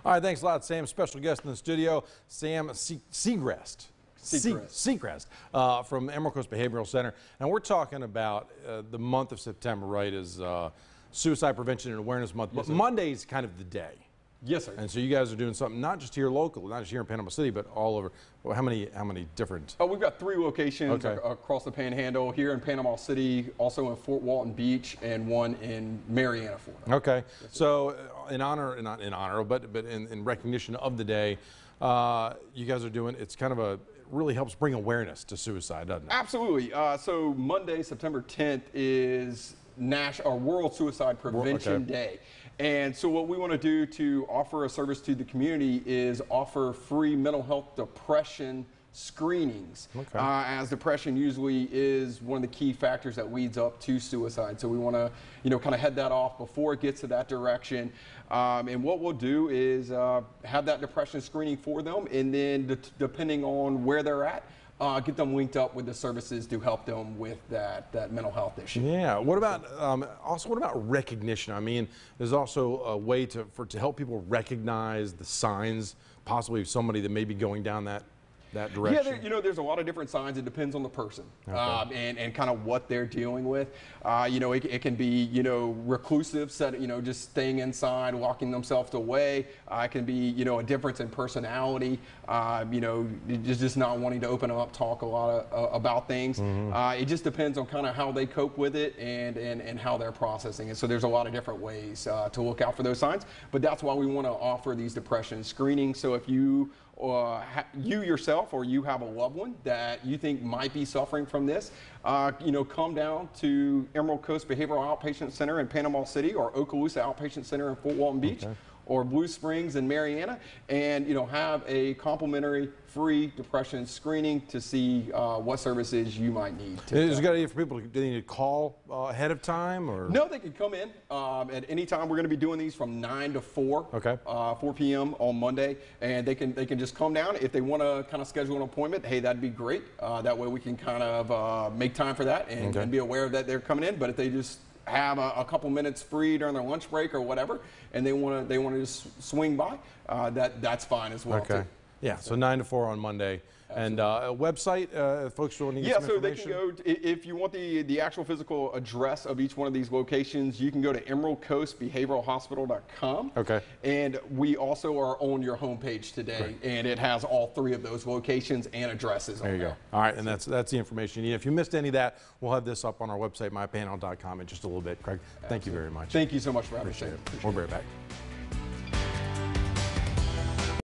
All right, thanks a lot, Sam. Special guest in the studio, Sam Segrest. Segrest from Emerald Coast Behavioral Center. And we're talking about the month of September, right, is Suicide Prevention and Awareness Month. But Monday is kind of the day. Yes, sir. And so you guys are doing something not just here local, not just here in Panama City, but all over. Well, how many different? Oh, we've got 3 locations across the Panhandle, here in Panama City, also in Fort Walton Beach, and one in Marianna, Florida. Okay. Yes, so in honor, not in honor, but in recognition of the day, you guys are doing, it's kind of really helps bring awareness to suicide, doesn't it? Absolutely. So Monday, September 10th is World Suicide Prevention Day. And so what we want to do to offer a service to the community is offer free mental health depression screenings, as depression usually is one of the key factors that leads up to suicide. So we want to, kind of head that off before it gets to that direction. And what we'll do is have that depression screening for them, and then depending on where they're at, get them linked up with the services to help them with that mental health issue. Yeah. What about what about recognition? I mean, there's also a way to help people recognize the signs, possibly of somebody that may be going down that direction. Yeah, there's a lot of different signs. It depends on the person and kind of what they're dealing with. It can be, reclusive, just staying inside, locking themselves away. It can be, a difference in personality, just not wanting to open up, talk a lot about things. It just depends on kind of how they cope with it and how they're processing it. So there's a lot of different ways to look out for those signs. But that's why we want to offer these depression screenings. So if you yourself or you have a loved one that you think might be suffering from this, come down to Emerald Coast Behavioral Outpatient Center in Panama City, or Okaloosa Outpatient Center in Fort Walton Beach, or Blue Springs in Marianna, and have a complimentary free depression screening to see what services you might need. Is it a good idea for people to need to call ahead of time, or? No, they can come in at any time. We're going to be doing these from 9 to 4, 4 p.m. on Monday, and they can just come down. If they want to kind of schedule an appointment, hey, that'd be great. That way we can kind of make time for that and be aware that they're coming in. But if they just have a couple minutes free during their lunch break or whatever, and they want to just swing by, that's fine as well too. Yeah, so 9 to 4 on Monday. And a website, folks will need some information? They can go, if you want the actual physical address of each one of these locations, you can go to emeraldcoastbehavioralhospital.com. And we also are on your homepage today, and it has all 3 of those locations and addresses on there. There you go. All right, and that's the information you need. If you missed any of that, we'll have this up on our website, mypanhandle.com, in just a little bit. Craig, thank you very much. Thank you so much for having me. Appreciate it. We'll be right back.